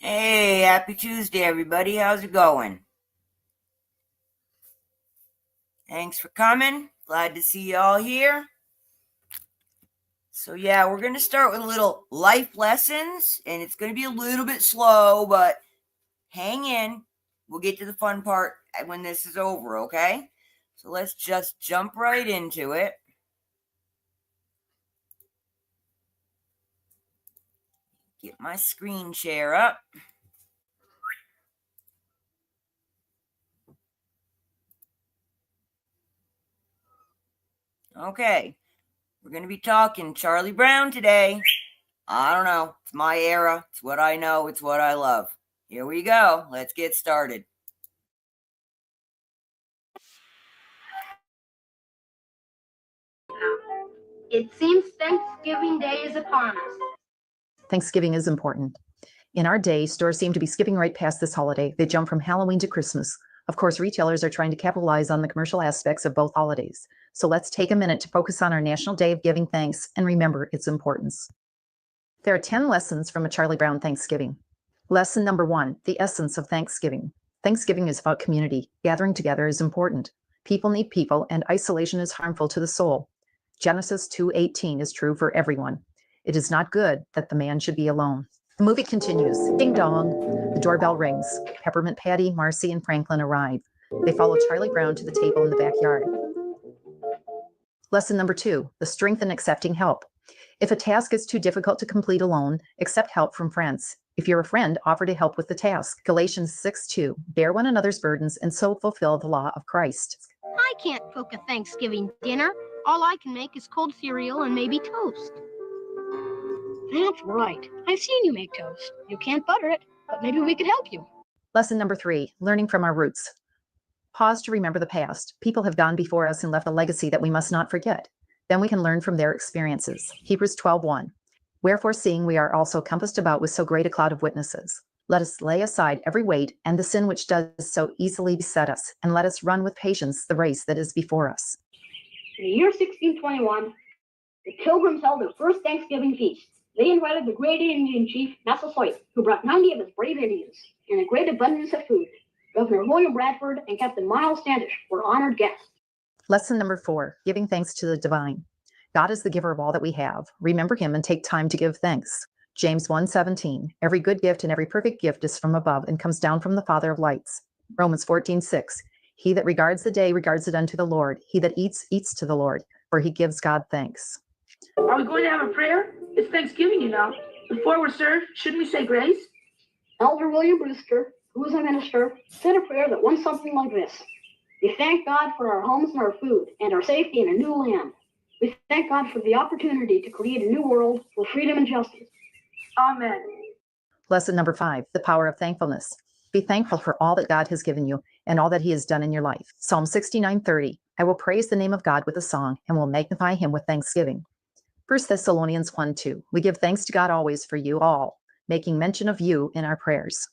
Hey, happy Tuesday, everybody. How's it going? Thanks for coming. Glad to see you all here. So yeah, we're going to start with a little life lessons, and it's going to be a little bit slow, but hang in. We'll get to the fun part when this is over, okay? So let's just jump right into it. Get my screen share up. Okay, we're going to be talking Charlie Brown today. I don't know. It's my era. It's what I know. It's what I love. Here we go. Let's get started. It seems Thanksgiving Day is upon us. Thanksgiving is important. In our day, stores seem to be skipping right past this holiday. They jump from Halloween to Christmas. Of course, retailers are trying to capitalize on the commercial aspects of both holidays. So let's take a minute to focus on our National Day of Giving Thanks and remember its importance. There are 10 lessons from a Charlie Brown Thanksgiving. Lesson number 1, the essence of Thanksgiving. Thanksgiving is about community. Gathering together is important. People need people, and isolation is harmful to the soul. Genesis 2:18 is true for everyone. It is not good that the man should be alone. The movie continues. Ding dong. The doorbell rings. Peppermint Patty, Marcy, and Franklin arrive. They follow Charlie Brown to the table in the backyard. Lesson number 2, the strength in accepting help. If a task is too difficult to complete alone, accept help from friends. If you're a friend, offer to help with the task. Galatians 6:2, bear one another's burdens and so fulfill the law of Christ. I can't cook a Thanksgiving dinner. All I can make is cold cereal and maybe toast. That's right. I've seen you make toast. You can't butter it, but maybe we could help you. Lesson number 3, learning from our roots. Pause to remember the past. People have gone before us and left a legacy that we must not forget. Then we can learn from their experiences. Hebrews 12:1. Wherefore, seeing we are also compassed about with so great a cloud of witnesses, let us lay aside every weight and the sin which does so easily beset us, and let us run with patience the race that is before us. In the year 1621, the Pilgrims held their first Thanksgiving feast. They invited the great Indian chief, Massasoit, who brought 90 of his brave Indians and a great abundance of food. Governor William Bradford and Captain Miles Standish were honored guests. Lesson number 4, giving thanks to the divine. God is the giver of all that we have. Remember him and take time to give thanks. James 1:17, every good gift and every perfect gift is from above and comes down from the Father of lights. Romans 14:6, He that regards the day regards it unto the Lord. He that eats, eats to the Lord, for he gives God thanks. Are we going to have a prayer? It's Thanksgiving, you know. Before we're served, shouldn't we say grace? Elder William Brewster, who is a minister, said a prayer that went something like this. We thank God for our homes and our food and our safety in a new land. We thank God for the opportunity to create a new world for freedom and justice. Amen. Lesson number 5, the power of thankfulness. Be thankful for all that God has given you and all that he has done in your life. Psalm 69:30. I will praise the name of God with a song and will magnify him with thanksgiving. 1 Thessalonians 1:2. We give thanks to God always for you all, making mention of you in our prayers.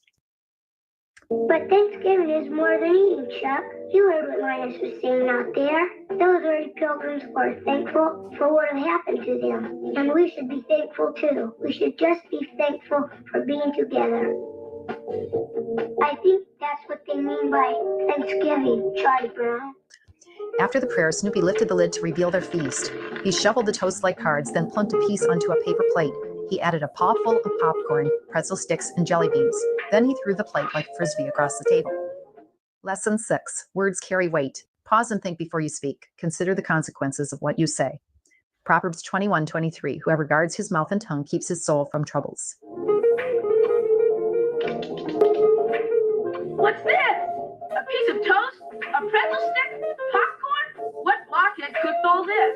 But Thanksgiving is more than eating, Chuck. You heard what Linus was saying out there. Those early pilgrims were thankful for what had happened to them. And we should be thankful too. We should just be thankful for being together. I think that's what they mean by Thanksgiving, Charlie Brown. After the prayer, Snoopy lifted the lid to reveal their feast. He shuffled the toast like cards, then plunked a piece onto a paper plate. He added a pawful of popcorn, pretzel sticks, and jelly beans. Then he threw the plate like a frisbee across the table. Lesson 6. Words carry weight. Pause and think before you speak. Consider the consequences of what you say. Proverbs 21:23. Whoever guards his mouth and tongue keeps his soul from troubles. What's this? A piece of toast? A pretzel stick? Popcorn? What blockhead cooked all this?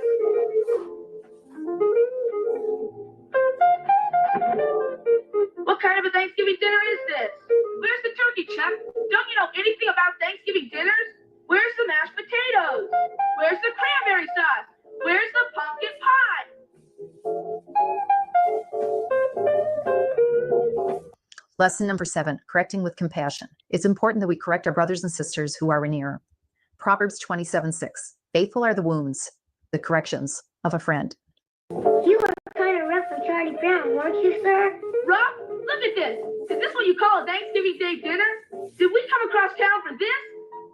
What kind of a Thanksgiving dinner is this? Where's the turkey, Chuck? Don't you know anything about Thanksgiving dinners? Where's the mashed potatoes? Where's the cranberry sauce? Where's the pumpkin pie? Lesson number 7. Correcting with compassion. It's important that we correct our brothers and sisters who are near. Proverbs 27:6. Faithful are the wounds, the corrections of a friend. You were kind of rough on Charlie Brown, weren't you, sir? Rough? Look at this. Is this what you call a Thanksgiving Day dinner? Did we come across town for this?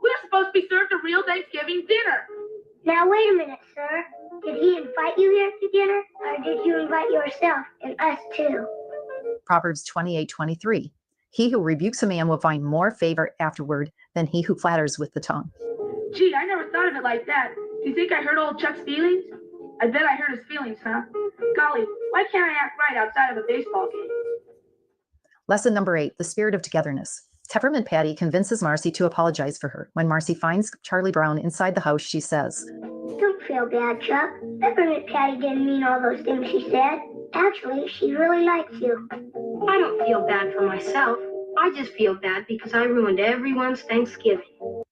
We're supposed to be served a real Thanksgiving dinner. Now, wait a minute, sir. Did he invite you here to dinner, or did you invite yourself and us too? Proverbs 28:23. He who rebukes a man will find more favor afterward than he who flatters with the tongue. Gee, I never thought of it like that. Do you think I hurt old Chuck's feelings? I bet I hurt his feelings, huh? Golly, why can't I act right outside of a baseball game? Lesson number 8. The spirit of togetherness. Peppermint Patty convinces Marcy to apologize for her. When Marcy finds Charlie Brown inside the house, she says, Don't feel bad, Chuck. Peppermint Patty didn't mean all those things she said. Actually, she really likes you. I don't feel bad for myself. I just feel bad because I ruined everyone's Thanksgiving.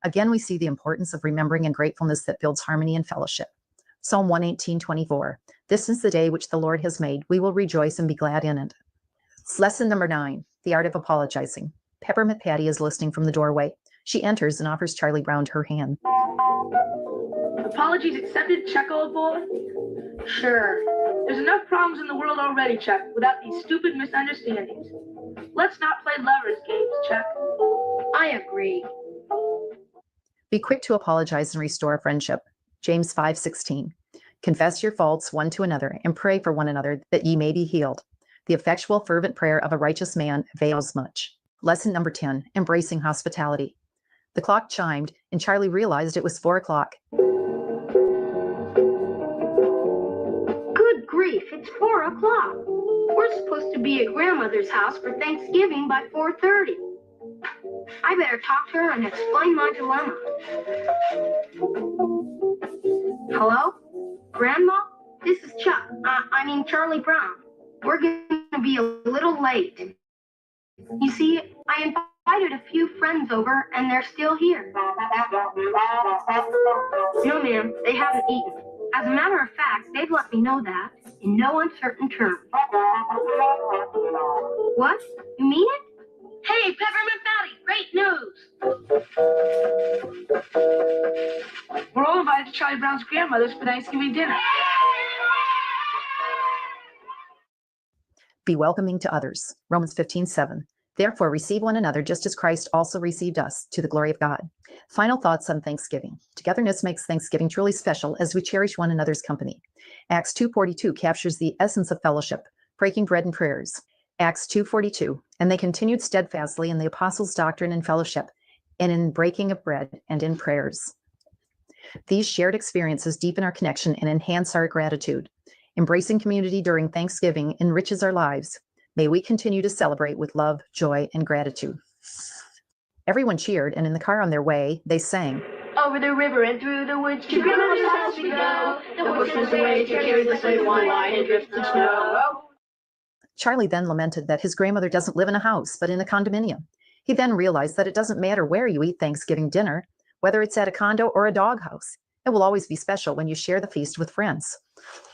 Again, we see the importance of remembering and gratefulness that builds harmony and fellowship. Psalm 118:24. This is the day which the Lord has made. We will rejoice and be glad in it. Lesson number 9. The art of apologizing. Peppermint Patty is listening from the doorway. She enters and offers Charlie Brown her hand. Apologies accepted, Chuck, old boy? Sure. There's enough problems in the world already, Chuck, without these stupid misunderstandings. Let's not play lovers' games, Chuck. I agree. Be quick to apologize and restore a friendship. James 5:16. Confess your faults one to another and pray for one another that ye may be healed. The effectual, fervent prayer of a righteous man avails much. Lesson number 10. Embracing hospitality. The clock chimed, and Charlie realized it was 4 o'clock. Good grief, it's 4 o'clock. We're supposed to be at Grandmother's house for Thanksgiving by 4:30. I better talk to her and explain my dilemma. Hello? Grandma? This is Chuck. I mean Charlie Brown. We're going to be a little late. You see, I invited a few friends over and they're still here. No, ma'am, they haven't eaten. As a matter of fact, they've let me know that in no uncertain terms. What? You mean it? Hey, Peppermint Patty, great news! We're all invited to Charlie Brown's grandmother's for Thanksgiving dinner. Be welcoming to others. Romans 15:7. Therefore, receive one another just as Christ also received us, to the glory of God. Final thoughts on Thanksgiving. Togetherness makes Thanksgiving truly special as we cherish one another's company. Acts 2:42 captures the essence of fellowship, breaking bread and prayers. Acts 2:42. And they continued steadfastly in the apostles' doctrine and fellowship, and in breaking of bread and in prayers. These shared experiences deepen our connection and enhance our gratitude. Embracing community during Thanksgiving enriches our lives. May we continue to celebrate with love, joy, and gratitude. Everyone cheered, and in the car on their way, they sang. Over the river and through the woods to grandmother's house we go. The horses away to carry the sleigh one line and drift the snow. Charlie then lamented that his grandmother doesn't live in a house, but in a condominium. He then realized that it doesn't matter where you eat Thanksgiving dinner, whether it's at a condo or a doghouse. It will always be special when you share the feast with friends.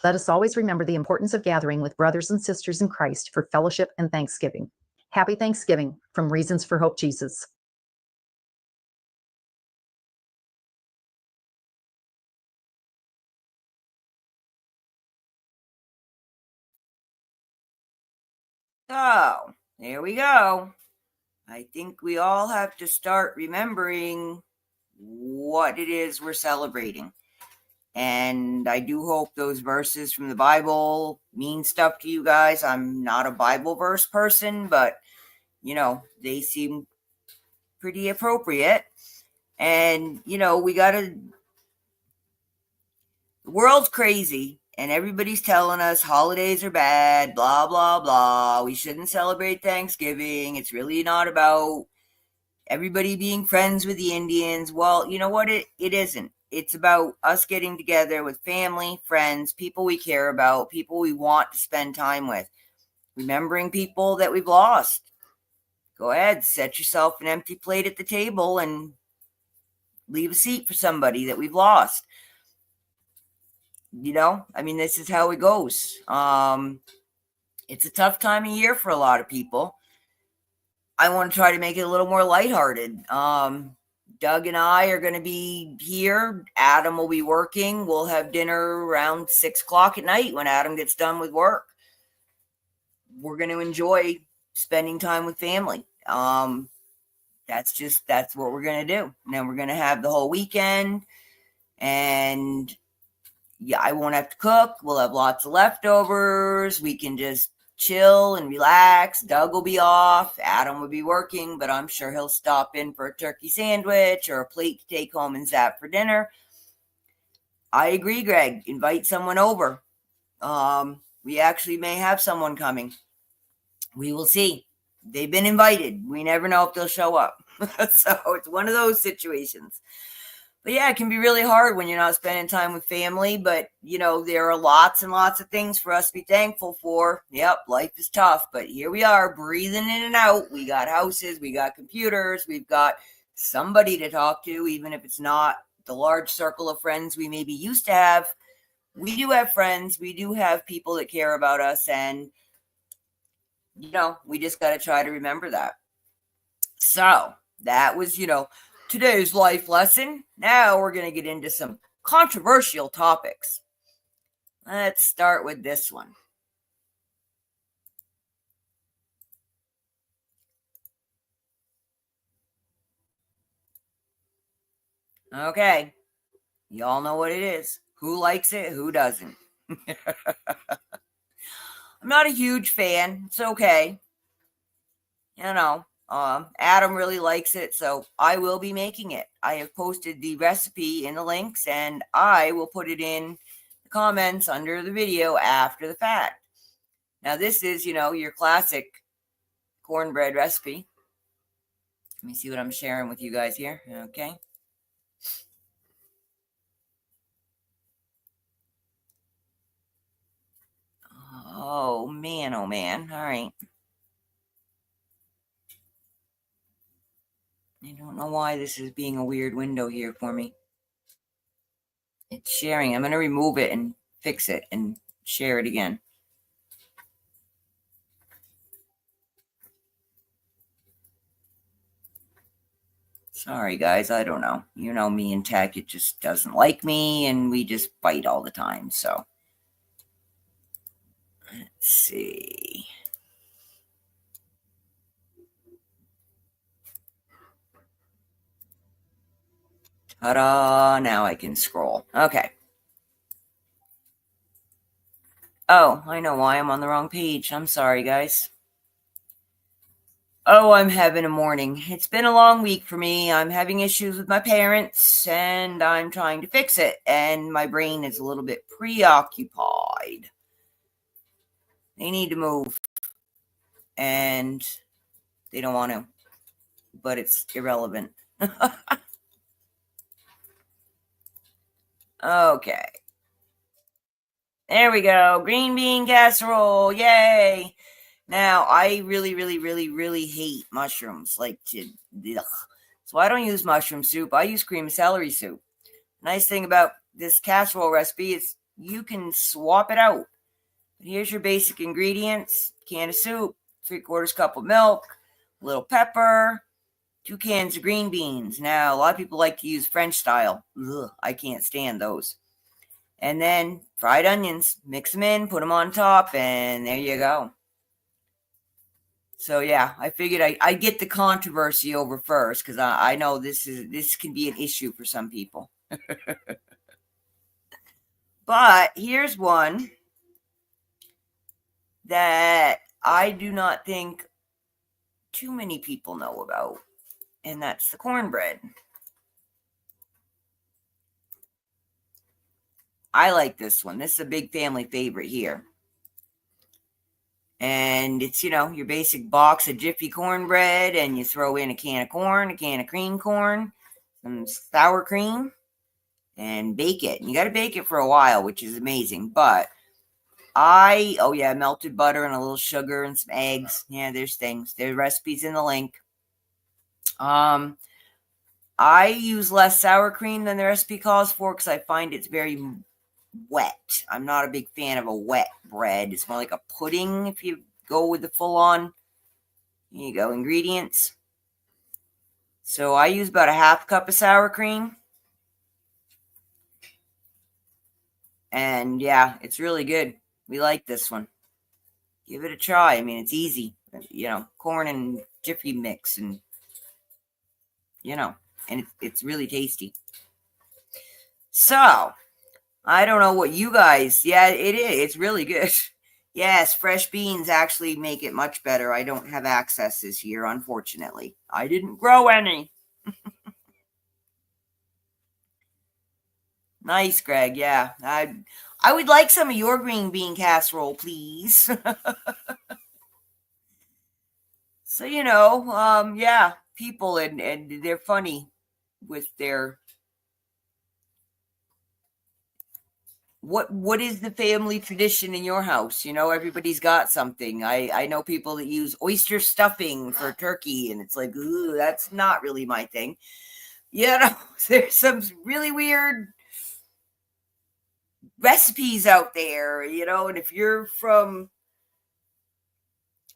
Let us always remember the importance of gathering with brothers and sisters in Christ for fellowship and Thanksgiving. Happy Thanksgiving from Reasons for Hope Jesus. So, there we go. I think we all have to start remembering what it is we're celebrating. And I do hope those verses from the Bible mean stuff to you guys. I'm not a Bible verse person, but, they seem pretty appropriate. And, the world's crazy. And everybody's telling us holidays are bad, blah, blah, blah. We shouldn't celebrate Thanksgiving. It's really not about everybody being friends with the Indians. Well, you know what? It isn't. It's about us getting together with family, friends, people we care about, people we want to spend time with, remembering people that we've lost. Go ahead, set yourself an empty plate at the table and leave a seat for somebody that we've lost. This is how it goes. It's a tough time of year for a lot of people. I want to try to make it a little more lighthearted. Doug and I are going to be here. Adam will be working. We'll have dinner around 6 o'clock at night when Adam gets done with work. We're going to enjoy spending time with family. That's what we're going to do. And then we're going to have the whole weekend. And yeah, I won't have to cook. We'll have lots of leftovers. We can just chill and relax. Doug will be off. Adam will be working, but I'm sure he'll stop in for a turkey sandwich or a plate to take home and zap for dinner. I agree, Greg. Invite someone over. We actually may have someone coming. We will see. They've been invited. We never know if they'll show up. So it's one of those situations. But yeah, it can be really hard when you're not spending time with family. But, there are lots and lots of things for us to be thankful for. Yep, life is tough. But here we are, breathing in and out. We got houses. We got computers. We've got somebody to talk to, even if it's not the large circle of friends we maybe used to have. We do have friends. We do have people that care about us. And, we just got to try to remember that. So that was, today's life lesson. Now we're going to get into some controversial topics. Let's start with this one. Okay. Y'all know what it is. Who likes it? Who doesn't? I'm not a huge fan. It's okay. Adam really likes it, so I will be making it. I have posted the recipe in the links, and I will put it in the comments under the video after the fact. Now, this is, your classic cornbread recipe. Let me see what I'm sharing with you guys here. Okay. Oh, man. All right. I don't know why this is being a weird window here for me. It's sharing. I'm going to remove it and fix it and share it again. Sorry, guys. I don't know. You know me and tech. It just doesn't like me, and we just fight all the time. So, let's see. Ta-da! Now I can scroll. Okay. Oh, I know why I'm on the wrong page. I'm sorry, guys. Oh, I'm having a morning. It's been a long week for me. I'm having issues with my parents and I'm trying to fix it. And my brain is a little bit preoccupied. They need to move and they don't want to, but it's irrelevant. Okay. There we go. Green bean casserole. Yay. Now, I really hate mushrooms. Ugh. So I don't use mushroom soup. I use cream of celery soup. Nice thing about this casserole recipe is you can swap it out. Here's your basic ingredients. Can of soup, 3/4 cup of milk, a little pepper, 2 cans of green beans. Now, a lot of people like to use French style. Ugh, I can't stand those. And then fried onions. Mix them in, put them on top, and there you go. So yeah, I figured I'd get the controversy over first because I know this can be an issue for some people. But here's one that I do not think too many people know about, and that's the cornbread. I like this one. This is a big family favorite here. And it's, your basic box of Jiffy cornbread, and you throw in a can of corn, a can of cream corn, some sour cream, and bake it. And you got to bake it for a while, which is amazing. But melted butter and a little sugar and some eggs. Yeah, there's things. There's recipes in the link. I use less sour cream than the recipe calls for because I find it's very wet. I'm not a big fan of a wet bread. It's more like a pudding if you go with the full on. Here you go, ingredients. So I use about a 1/2 cup of sour cream. And yeah, it's really good. We like this one. Give it a try. I mean, it's easy. Corn and Jiffy mix and and it's really tasty. So, I don't know what you guys, it is. It's really good. Yes, fresh beans actually make it much better. I don't have access this year, unfortunately. I didn't grow any. Nice, Greg. Yeah, I would like some of your green bean casserole, please. So, people and they're funny with their what is the family tradition in your house? Everybody's got something. I know people that use oyster stuffing for turkey, and it's like, ooh, that's not really my thing. There's some really weird recipes out there, and if you're from,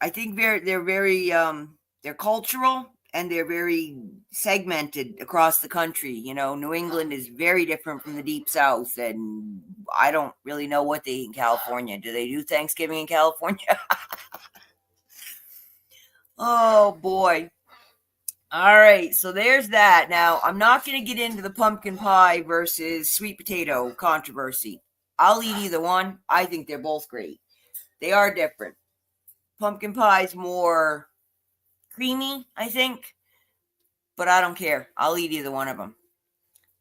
I think they're very they're cultural and they're very segmented across the country. New England is very different from the deep south, and I don't really know what they eat in California. Do they do Thanksgiving in California? Oh boy. All right, so there's that. Now, I'm not going to get into the pumpkin pie versus sweet potato controversy. I'll eat either one. I think they're both great. They are different. Pumpkin pie is more creamy, I think, but I don't care. I'll eat either one of them.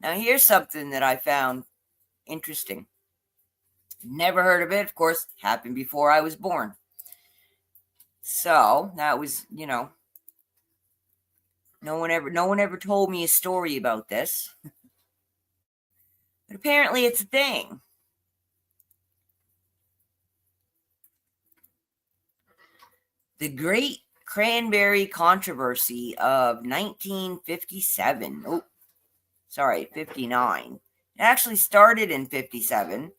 Now, here's something that I found interesting. Never heard of it. Of course, happened before I was born. So that was, no one ever told me a story about this. But apparently it's a thing. The Great Cranberry Controversy of 1957. Oh, sorry, 59. It actually started in 57,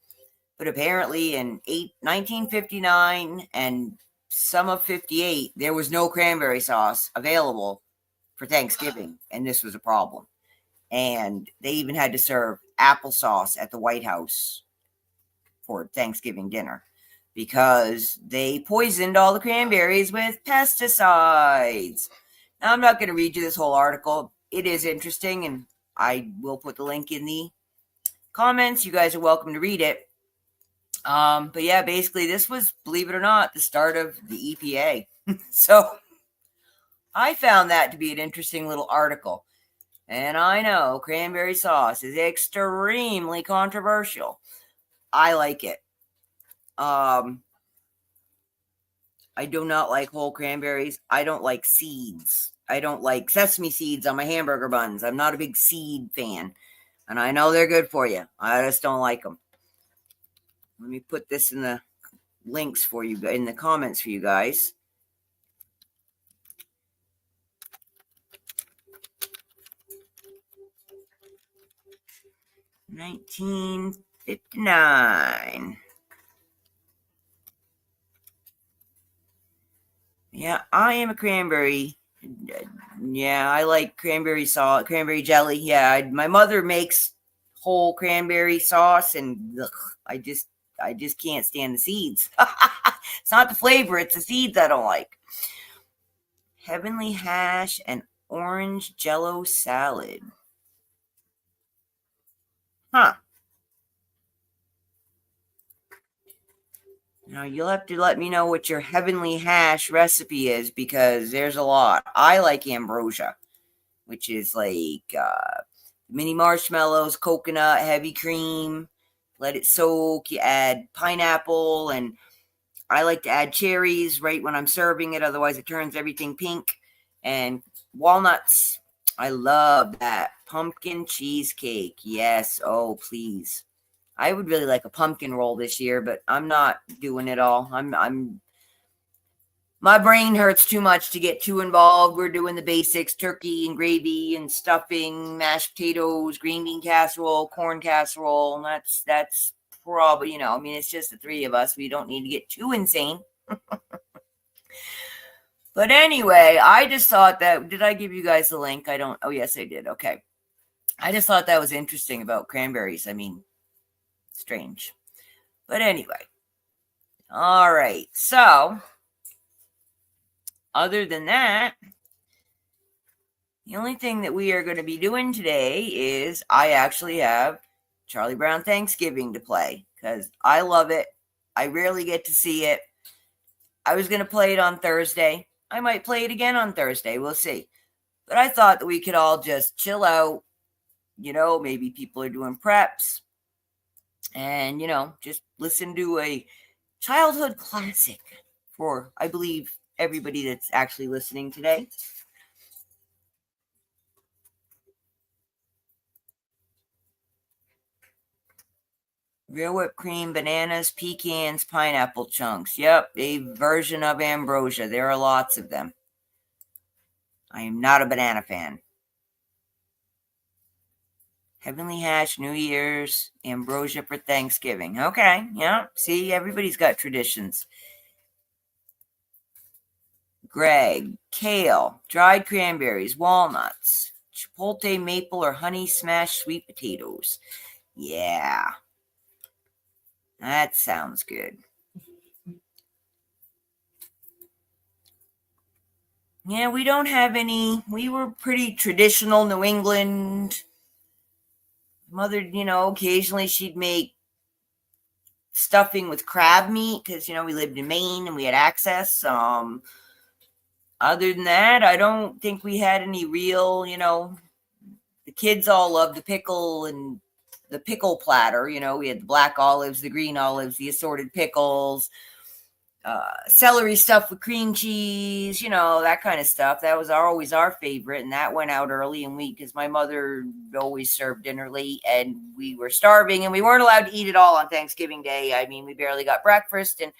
but apparently in 1959 and some of 58, there was no cranberry sauce available for Thanksgiving, and this was a problem. And they even had to serve applesauce at the White House for Thanksgiving dinner because they poisoned all the cranberries with pesticides. Now, I'm not going to read you this whole article. It is interesting, and I will put the link in the comments. You guys are welcome to read it. But yeah, basically, this was, believe it or not, the start of the EPA. So I found that to be an interesting little article. And I know cranberry sauce is extremely controversial. I like it. I do not like whole cranberries. I don't like seeds. I don't like sesame seeds on my hamburger buns. I'm not a big seed fan. And I know they're good for you. I just don't like them. Let me put this in the links for you, in the comments for you guys. $19.59. Yeah, I am a cranberry. Yeah, I like cranberry sauce, cranberry jelly. Yeah, my mother makes whole cranberry sauce, and ugh, I just can't stand the seeds. It's not the flavor; it's the seeds I don't like. Heavenly hash and orange jello salad. Huh. Now you'll have to let me know what your heavenly hash recipe is, because there's a lot. I like ambrosia, which is like mini marshmallows, coconut, heavy cream. Let it soak. You add pineapple, and I like to add cherries right when I'm serving it. Otherwise, it turns everything pink. And walnuts. I love that. Pumpkin cheesecake. Yes. Oh, please. I would really like a pumpkin roll this year, but I'm not doing it all. My brain hurts too much to get too involved. We're doing the basics: turkey and gravy and stuffing, mashed potatoes, green bean casserole, corn casserole. And that's probably, it's just the three of us. We don't need to get too insane. But anyway, I just thought that, did I give you guys the link? Oh, yes, I did. Okay. I just thought that was interesting about cranberries. Strange. But anyway. All right. So, other than that, the only thing that we are going to be doing today is I actually have Charlie Brown Thanksgiving to play, because I love it. I rarely get to see it. I was going to play it on Thursday. I might play it again on Thursday. We'll see. But I thought that we could all just chill out. Maybe people are doing preps. And, just listen to a childhood classic for, I believe, everybody that's actually listening today. Real whipped cream, bananas, pecans, pineapple chunks. Yep, a version of ambrosia. There are lots of them. I am not a banana fan. Heavenly hash, New Year's, ambrosia for Thanksgiving. Okay, yeah. See, everybody's got traditions. Greg, kale, dried cranberries, walnuts, chipotle, maple, or honey smashed sweet potatoes. Yeah. That sounds good. Yeah, we don't have any. We were pretty traditional New England. Mother, occasionally she'd make stuffing with crab meat because, we lived in Maine and we had access. Other than that, I don't think we had any real, the kids all loved the pickle and the pickle platter. We had the black olives, the green olives, the assorted pickles, celery stuff with cream cheese, that kind of stuff. That was always our favorite, and that went out early, and because my mother always served dinner late, and we were starving, and we weren't allowed to eat it all on Thanksgiving Day. We barely got breakfast, and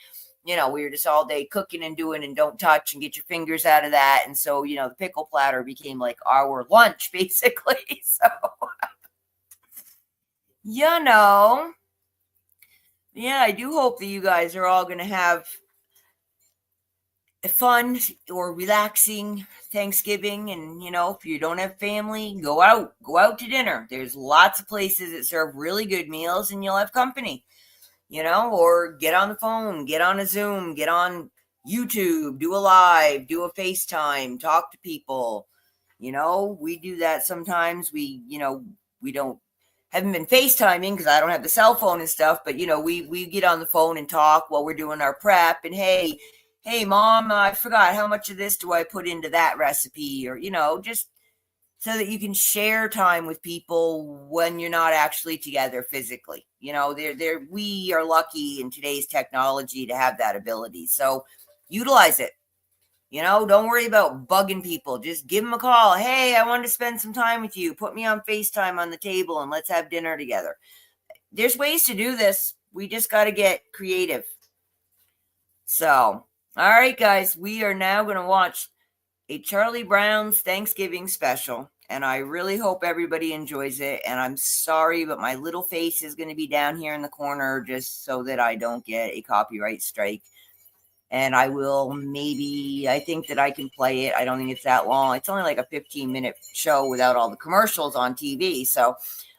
we were just all day cooking and doing, and don't touch and get your fingers out of that. And so, the pickle platter became like our lunch, basically. So, yeah, I do hope that you guys are all going to have a fun or relaxing Thanksgiving. And, if you don't have family, go out to dinner. There's lots of places that serve really good meals, and you'll have company. Or get on the phone, get on a Zoom, get on YouTube, do a live, do a FaceTime, talk to people. We do that sometimes. We haven't been FaceTiming because I don't have the cell phone and stuff, but we get on the phone and talk while we're doing our prep. And hey, hey, Mom, I forgot how much of this do I put into that recipe? Or, just so that you can share time with people when you're not actually together physically. We are lucky in today's technology to have that ability. So utilize it. Don't worry about bugging people. Just give them a call. Hey, I wanted to spend some time with you. Put me on FaceTime on the table and let's have dinner together. There's ways to do this. We just got to get creative. So, all right, guys, we are now going to watch a Charlie Brown's Thanksgiving special. And I really hope everybody enjoys it. And I'm sorry, but my little face is going to be down here in the corner just so that I don't get a copyright strike. And I think that I can play it. I don't think it's that long. It's only like a 15-minute show without all the commercials on TV. So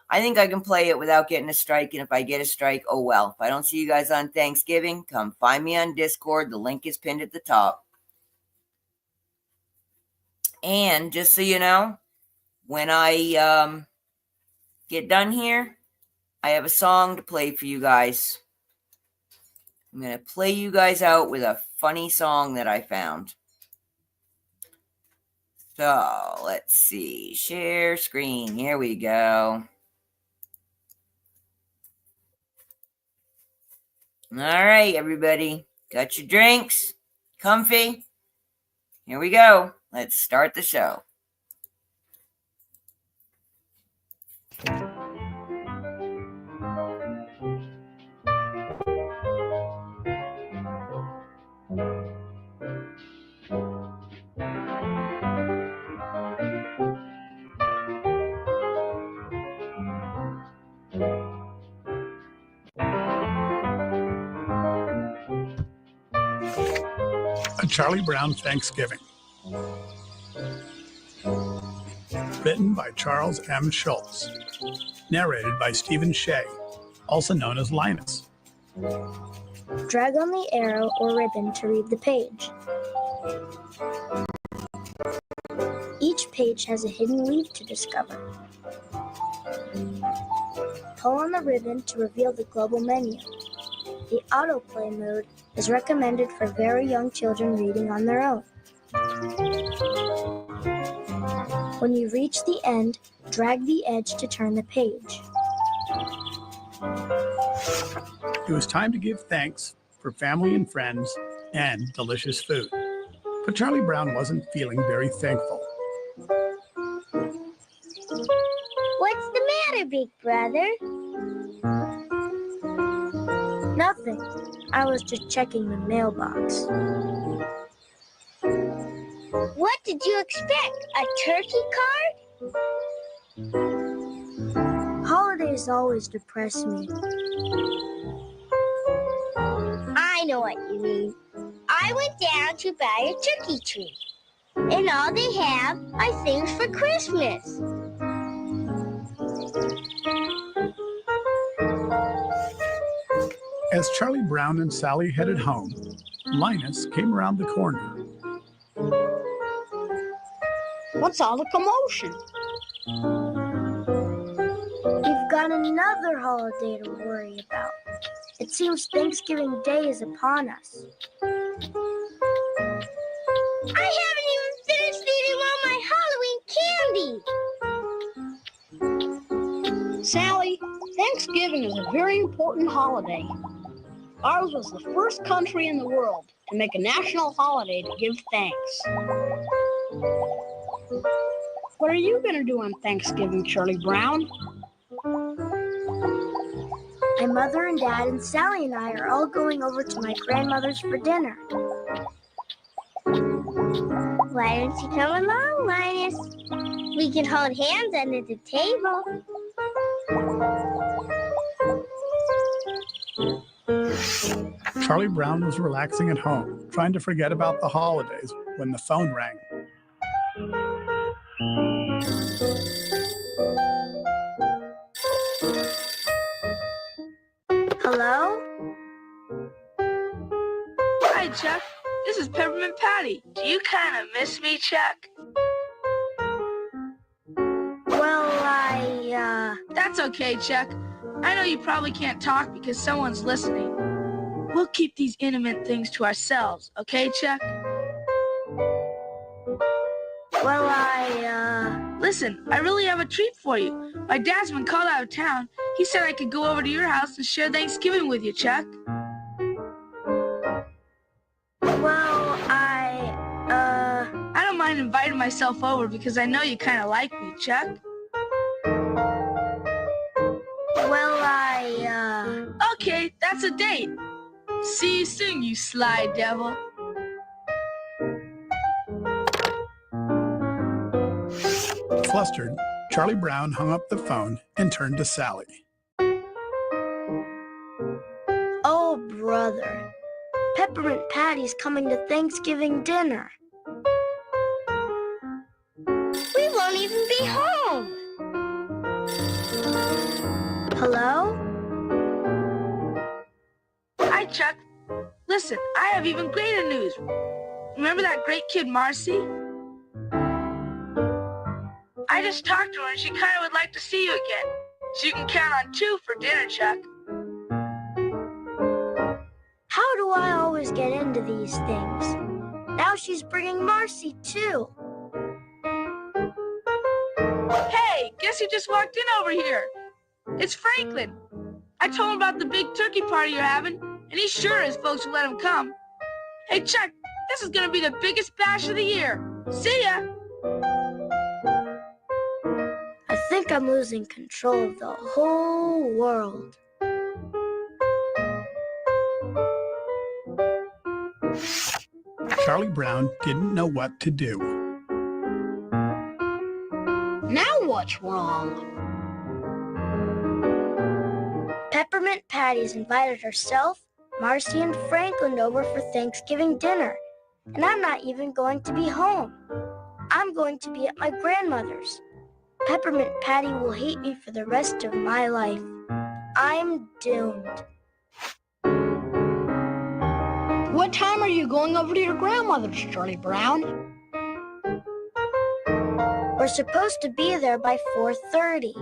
I think I can play it without getting a strike. And if I get a strike, oh well. If I don't see you guys on Thanksgiving, come find me on Discord. The link is pinned at the top. And just so you know, when I get done here, I have a song to play for you guys. I'm going to play you guys out with a funny song that I found. So, let's see. Share screen. Here we go. All right, everybody. Got your drinks? Comfy? Here we go. Let's start the show. A Charlie Brown Thanksgiving. Written by Charles M. Schultz. Narrated by Stephen Shea, also known as Linus. Drag on the arrow or ribbon to read the page. Each page has a hidden leaf to discover. Pull on the ribbon to reveal the global menu. The autoplay mode is recommended for very young children reading on their own. When you reach the end, drag the edge to turn the page. It was time to give thanks for family and friends and delicious food. But Charlie Brown wasn't feeling very thankful. What's the matter, big brother? Nothing. I was just checking the mailbox. What did you expect? A turkey card? Holidays always depress me. I know what you mean. I went down to buy a turkey tree, and all they have are things for Christmas. As Charlie Brown and Sally headed home, Linus came around the corner. What's all the commotion? We've got another holiday to worry about. It seems Thanksgiving Day is upon us. I haven't even finished eating all my Halloween candy. Sally, Thanksgiving is a very important holiday. Ours was the first country in the world to make a national holiday to give thanks. What are you going to do on Thanksgiving, Charlie Brown? My mother and dad and Sally and I are all going over to my grandmother's for dinner. Why don't you come along, Linus? We can hold hands under the table. Charlie Brown was relaxing at home, trying to forget about the holidays when the phone rang. Hello? Hi, Chuck. This is Peppermint Patty. Do you kind of miss me, Chuck? Well, That's okay, Chuck. I know you probably can't talk because someone's listening. We'll keep these intimate things to ourselves, okay, Chuck? Well, Listen, I really have a treat for you. My dad's been called out of town. He said I could go over to your house and share Thanksgiving with you, Chuck. I don't mind inviting myself over because I know you kind of like me, Chuck. Okay, that's a date. See you soon, you sly devil. Flustered, Charlie Brown hung up the phone and turned to Sally. Oh, brother. Peppermint Patty's coming to Thanksgiving dinner. We won't even be home. Hello? Hi, Chuck. Listen, I have even greater news. Remember that great kid, Marcy? I just talked to her and she kind of would like to see you again. So you can count on 2 for dinner, Chuck. How do I always get into these things? Now she's bringing Marcy, too. Hey, guess who just walked in over here? It's Franklin. I told him about the big turkey party you're having, and he sure is folks will let him come. Hey, Chuck, this is going to be the biggest bash of the year. See ya! I think I'm losing control of the whole world. Charlie Brown didn't know what to do. Now what's wrong? Peppermint Patty's invited herself, Marcy, and Franklin over for Thanksgiving dinner, and I'm not even going to be home. I'm going to be at my grandmother's. Peppermint Patty will hate me for the rest of my life. I'm doomed. What time are you going over to your grandmother's, Charlie Brown? We're supposed to be there by 4:30.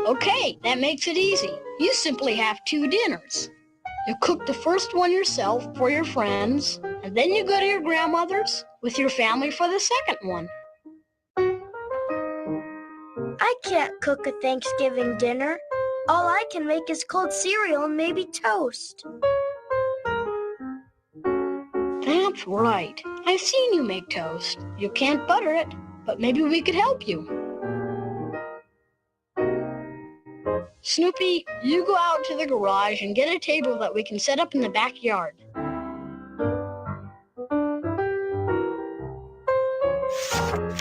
Okay, that makes it easy. You simply have 2 dinners. You cook the first one yourself for your friends, and then you go to your grandmother's with your family for the second one. I can't cook a Thanksgiving dinner. All I can make is cold cereal and maybe toast. That's right. I've seen you make toast. You can't butter it, but maybe we could help you. Snoopy, you go out to the garage and get a table that we can set up in the backyard.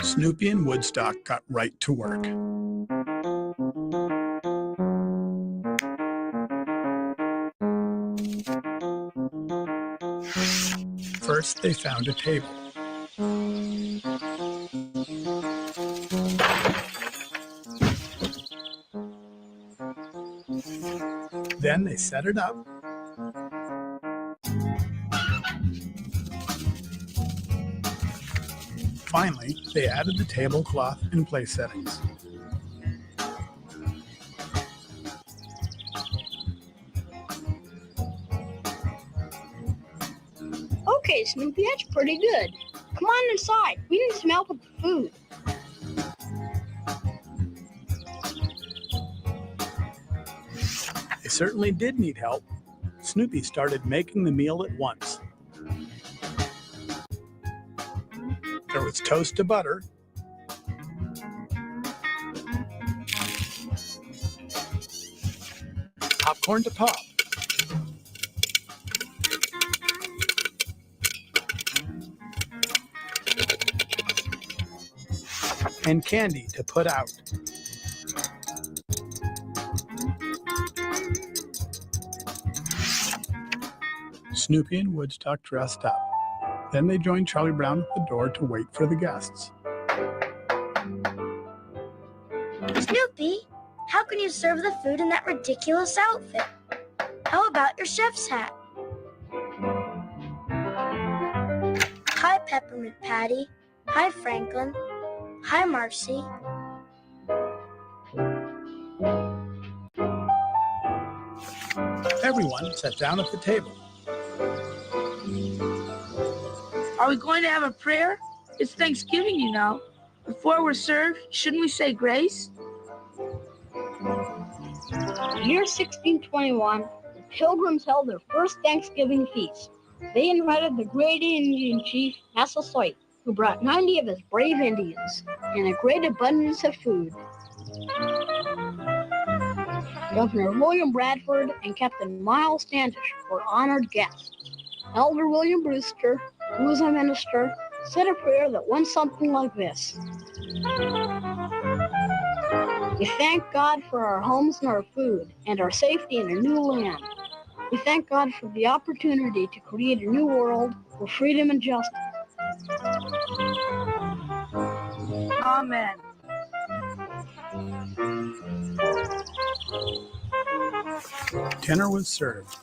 Snoopy and Woodstock got right to work. First, they found a table. Then they set it up. Finally, they added the tablecloth and place settings. Okay, Snoopy, that's pretty good. Come on inside. We need some help with the food. They certainly did need help. Snoopy started making the meal at once. There was toast to butter, popcorn to pop, and candy to put out. Snoopy and Woodstock dressed up. Then they joined Charlie Brown at the door to wait for the guests. Snoopy, how can you serve the food in that ridiculous outfit? How about your chef's hat? Hi, Peppermint Patty. Hi, Franklin. Hi, Marcy. Everyone sat down at the table. Are we going to have a prayer? It's Thanksgiving, you know. Before we're served, shouldn't we say grace? In the year 1621, the Pilgrims held their first Thanksgiving feast. They invited the great Indian chief, Massasoit, who brought 90 of his brave Indians and a great abundance of food. Governor William Bradford and Captain Miles Standish were honored guests. Elder William Brewster, who was a minister, said a prayer that went something like this. We thank God for our homes and our food and our safety in a new land. We thank God for the opportunity to create a new world for freedom and justice. Amen. Dinner was served,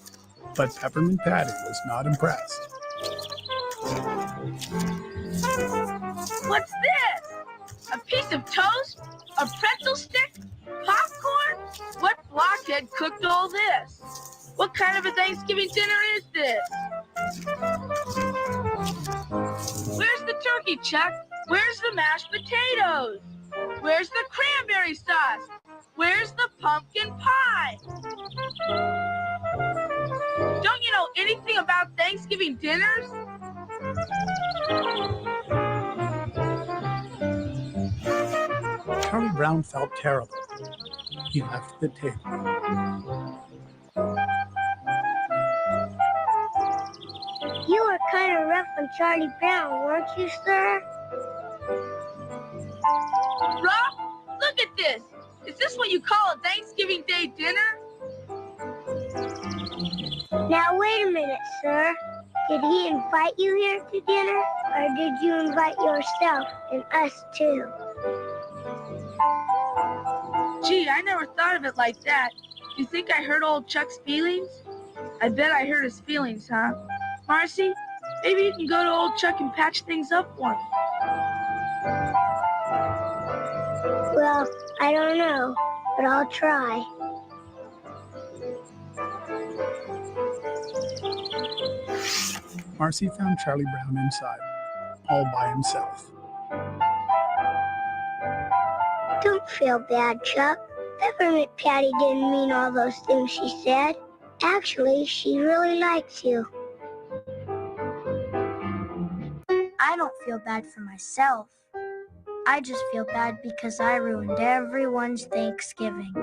but Peppermint Patty was not impressed. What's this? A piece of toast? A pretzel stick? Popcorn? What blockhead cooked all this? What kind of a Thanksgiving dinner is this? Where's the turkey, Chuck? Where's the mashed potatoes? Where's the cranberry sauce? Where's the pumpkin pie? Don't you know anything about Thanksgiving dinners? Charlie Brown felt terrible. He left the table. You were kind of rough on Charlie Brown, weren't you, sir? Rob, look at this. Is this what you call a Thanksgiving Day dinner? Now, wait a minute, sir. Did he invite you here to dinner, or did you invite yourself and us too? Gee, I never thought of it like that. You think I hurt old Chuck's feelings? I bet I hurt his feelings, huh? Marcy, maybe you can go to old Chuck and patch things up for me. Well, I don't know, but I'll try. Marcy found Charlie Brown inside, all by himself. Don't feel bad, Chuck. Peppermint Patty didn't mean all those things she said. Actually, she really likes you. I don't feel bad for myself. I just feel bad because I ruined everyone's Thanksgiving.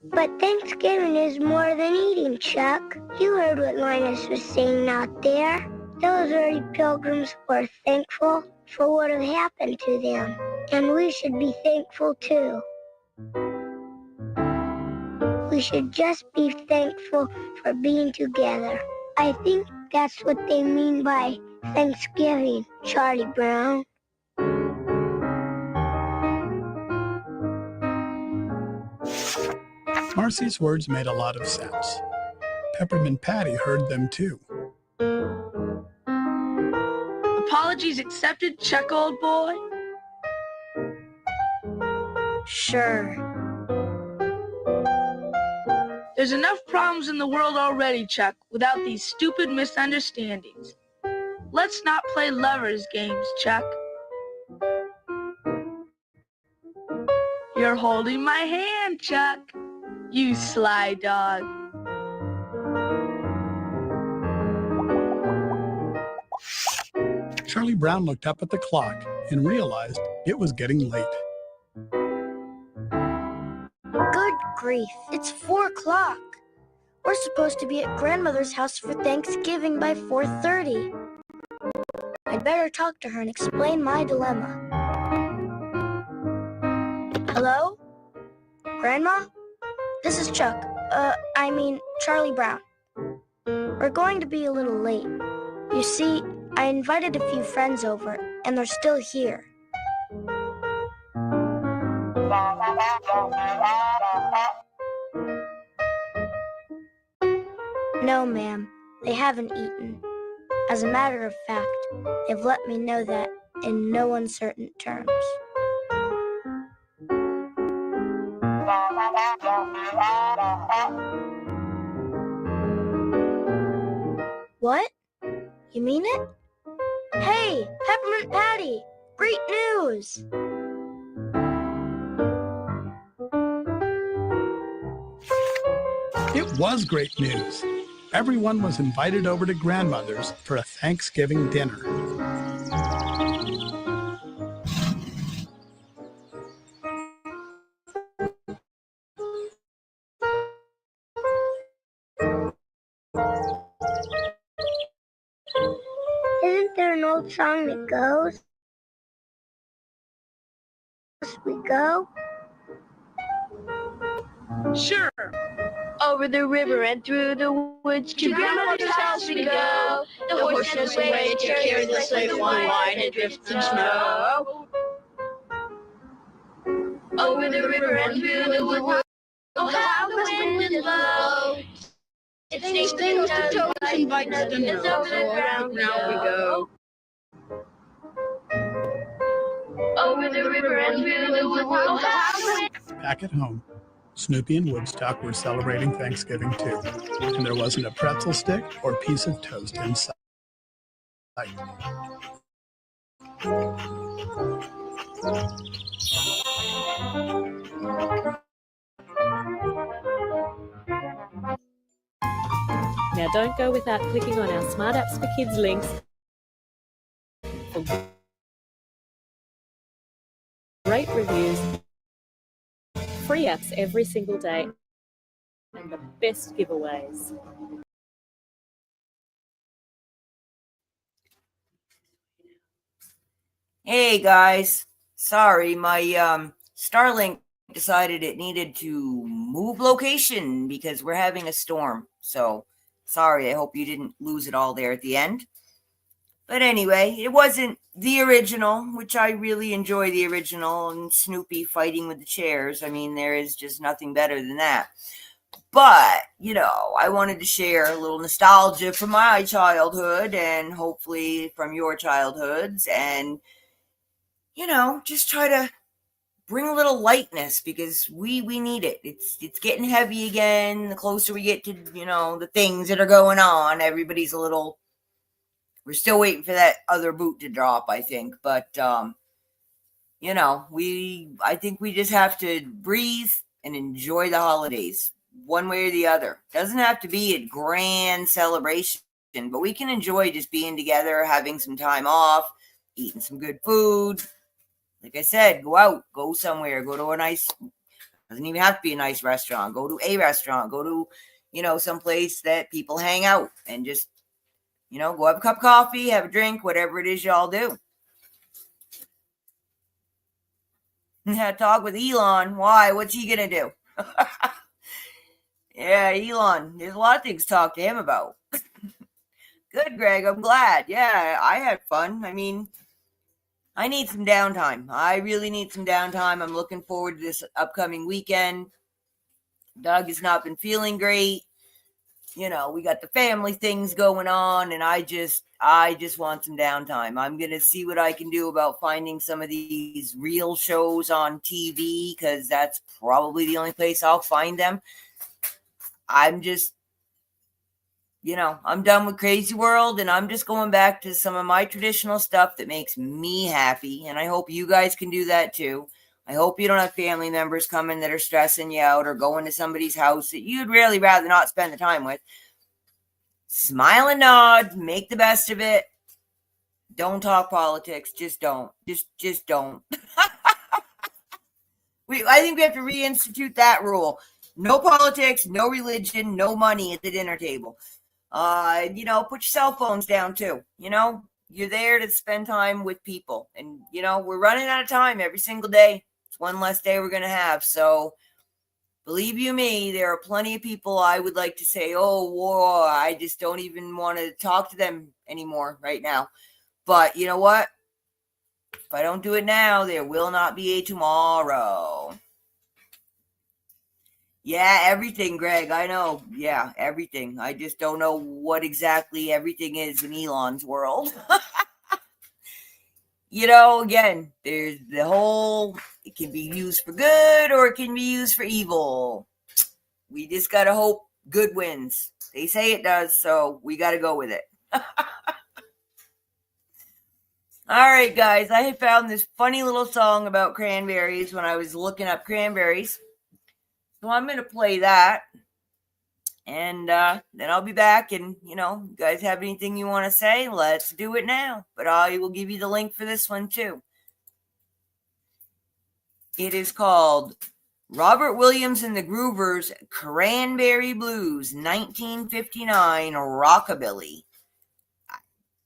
But Thanksgiving is more than eating, Chuck. You heard what Linus was saying out there. Those early pilgrims were thankful for what had happened to them. And we should be thankful too. We should just be thankful for being together. I think that's what they mean by Thanksgiving, Charlie Brown. Marcy's words made a lot of sense. Peppermint Patty heard them too. Apologies accepted, Chuck, old boy? Sure. There's enough problems in the world already, Chuck, without these stupid misunderstandings. Let's not play lovers' games, Chuck. You're holding my hand, Chuck. You sly dog. Charlie Brown looked up at the clock and realized it was getting late. Good grief, it's 4 o'clock. We're supposed to be at Grandmother's house for Thanksgiving by 4:30. I'd better talk to her and explain my dilemma. Hello? Grandma? This is Chuck. Charlie Brown. We're going to be a little late. You see, I invited a few friends over, and they're still here. No, ma'am, they haven't eaten. As a matter of fact, they've let me know that in no uncertain terms. What? You mean it? Hey, Peppermint Patty! Great news! It was great news. Everyone was invited over to grandmother's for a Thanksgiving dinner. Isn't there an old song that goes, we go? Sure. Over the river and through the woods to grandmother's house we go. The horses wait to carry the sleigh wide and drift in snow. Over the river and through the woods, oh how the wind will blow. It stings to toes and bites the nose. Over the ground we go. Over the river and through the woods, oh how the wind. Back at home, Snoopy and Woodstock were celebrating Thanksgiving too, and there wasn't a pretzel stick or piece of toast in sight. Now don't go without clicking on our Smart Apps for Kids links for great reviews, free apps every single day, and the best giveaways. Hey guys, sorry, my Starlink decided it needed to move location because we're having a storm. So sorry, I hope you didn't lose it all there at the end. But anyway, it wasn't the original, which I really enjoy the original, and Snoopy fighting with the chairs. I mean, there is just nothing better than that. But, you know, I wanted to share a little nostalgia from my childhood and hopefully from your childhoods, and, you know, just try to bring a little lightness because we need it. It's getting heavy again. The closer we get to, you know, the things that are going on, everybody's a little, we're still waiting for that other boot to drop, I think. But, you know, I think we just have to breathe and enjoy the holidays one way or the other. Doesn't have to be a grand celebration, but we can enjoy just being together, having some time off, eating some good food. Like I said, go out, go somewhere, go to a nice, doesn't even have to be a nice restaurant. Go to a restaurant, go to, you know, someplace that people hang out and just, you know, go have a cup of coffee, have a drink, whatever it is y'all do. Yeah, talk with Elon. Why? What's he going to do? Yeah, Elon. There's a lot of things to talk to him about. Good, Greg. I'm glad. Yeah, I had fun. I mean, I need some downtime. I really need some downtime. I'm looking forward to this upcoming weekend. Doug has not been feeling great. You know, we got the family things going on, and I just want some downtime. I'm going to see what I can do about finding some of these real shows on TV, because that's probably the only place I'll find them. I'm just, you know, I'm done with Crazy World, and I'm just going back to some of my traditional stuff that makes me happy, and I hope you guys can do that too. I hope you don't have family members coming that are stressing you out or going to somebody's house that you'd really rather not spend the time with. Smile and nod, make the best of it. Don't talk politics. Just don't. Just don't. I think we have to reinstitute that rule. No politics, no religion, no money at the dinner table. You know, put your cell phones down too. You know, you're there to spend time with people. And, you know, we're running out of time every single day. It's one less day we're going to have. So, believe you me, there are plenty of people I would like to say, oh, whoa, I just don't even want to talk to them anymore right now. But you know what? If I don't do it now, there will not be a tomorrow. Yeah, everything, Greg. I know. Yeah, everything. I just don't know what exactly everything is in Elon's world. again, there's the whole, it can be used for good or it can be used for evil. We just got to hope good wins. They say it does, so we got to go with it. All right, guys, I found this funny little song about cranberries when I was looking up cranberries. So I'm going to play that. And then I'll be back. And, you guys have anything you want to say? Let's do it now. But I will give you the link for this one, too. It is called Robert Williams and the Groovers, Cranberry Blues, 1959 Rockabilly.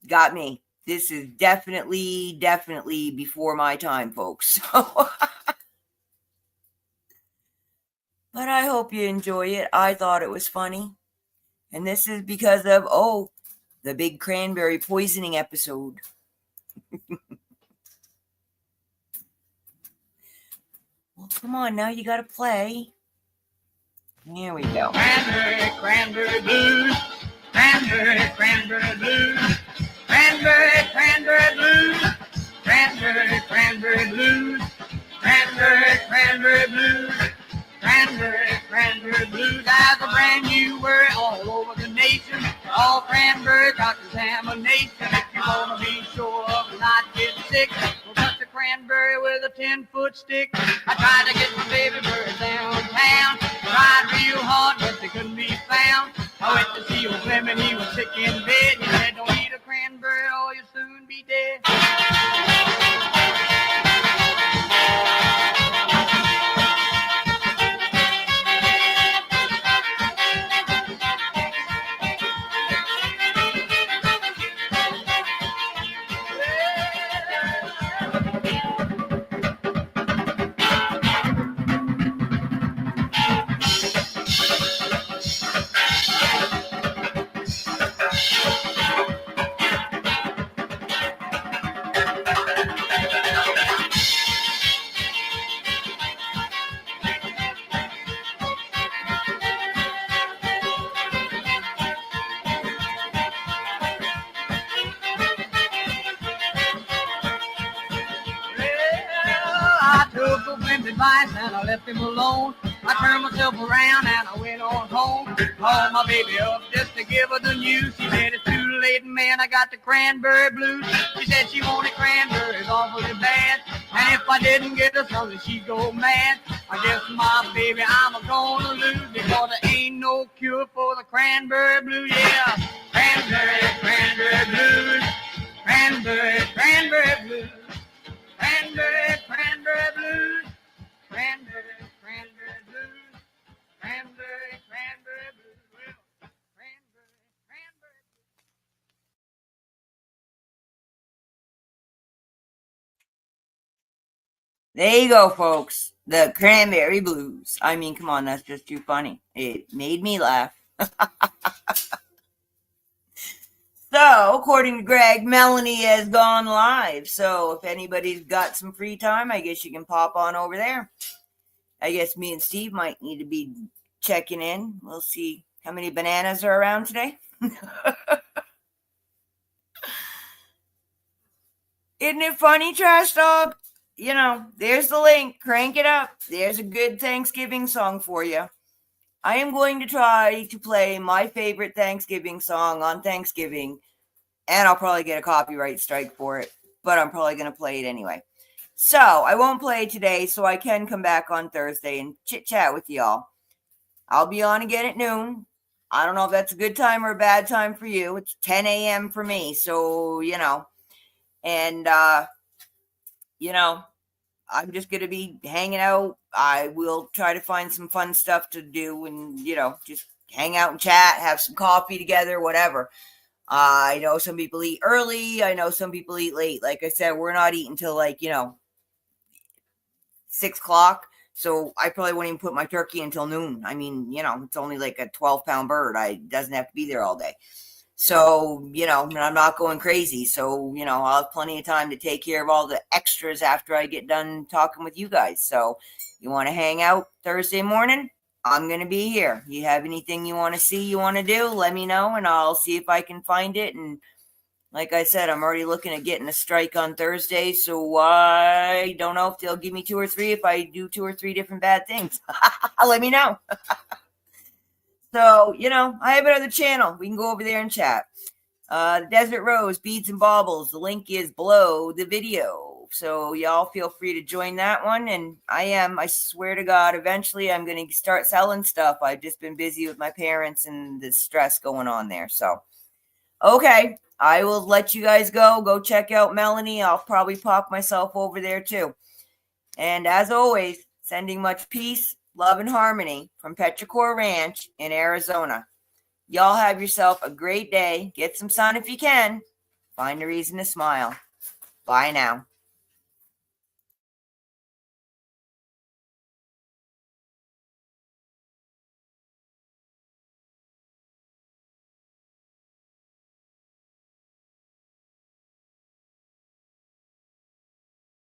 Got me. This is definitely before my time, folks. So, but I hope you enjoy it. I thought it was funny. And this is because of, the big cranberry poisoning episode. Well, come on, now you got to play. Here we go. Cranberry blues. Cranberry blues. Cranberry blues. Cranberry blues. Cranberry blues. Cranberry blues. As a brand new word all over the nation. All cranberry got examination. If you want to be sure of not getting sick, we'll touch a cranberry with a 10-foot stick. I tried to get my baby bird downtown. Tried real hard, but they couldn't be found. I went to see old Clem and he was sick in bed. He said, don't eat a cranberry or you'll soon be dead. Advice and I left him alone. I turned myself around and I went on home. Called my baby up just to give her the news. She said it's too late, man, I got the cranberry blues. She said she wanted cranberries awfully bad, and if I didn't get her something, she'd go mad. I guess my baby I'm gonna lose, because there ain't no cure for the cranberry blues. Yeah, cranberry blues. Cranberry blues. Cranberry blues. Cranberry blues. Cranberry blues. Well, cranberry blues. There you go, folks. The Cranberry Blues. I mean, come on, that's just too funny. It made me laugh. So, according to Greg, Melanie has gone live. So, if anybody's got some free time, I guess you can pop on over there. I guess me and Steve might need to be checking in. We'll see how many bananas are around today. Isn't it funny, Trash Dog? There's the link. Crank it up. There's a good Thanksgiving song for you. I am going to try to play my favorite Thanksgiving song on Thanksgiving, and I'll probably get a copyright strike for it, but I'm probably going to play it anyway. So I won't play it today, so I can come back on Thursday and chit-chat with y'all. I'll be on again at noon. I don't know if that's a good time or a bad time for you. It's 10 a.m. for me, so, and, I'm just going to be hanging out. I will try to find some fun stuff to do and, just hang out and chat, have some coffee together, whatever. I know some people eat early. I know some people eat late. Like I said, we're not eating till 6 o'clock. So I probably won't even put my turkey until noon. I mean, it's only like a 12-pound bird. It doesn't have to be there all day. So, I'm not going crazy. So, I'll have plenty of time to take care of all the extras after I get done talking with you guys. So, you want to hang out Thursday morning? I'm going to be here. You have anything you want to see, you want to do, let me know, and I'll see if I can find it and Like I said, I'm already looking at getting a strike on Thursday, so I don't know if they'll give me 2 or 3 if I do 2 or 3 different bad things. Let me know. So, I have another channel. We can go over there and chat. The Desert Rose, Beads and Baubles. The link is below the video. So y'all feel free to join that one. And I swear to God, eventually I'm going to start selling stuff. I've just been busy with my parents and the stress going on there. So, okay. I will let you guys go. Go check out Melanie. I'll probably pop myself over there too. And as always, sending much peace, love, and harmony from Petrichor Ranch in Arizona. Y'all have yourself a great day. Get some sun if you can. Find a reason to smile. Bye now.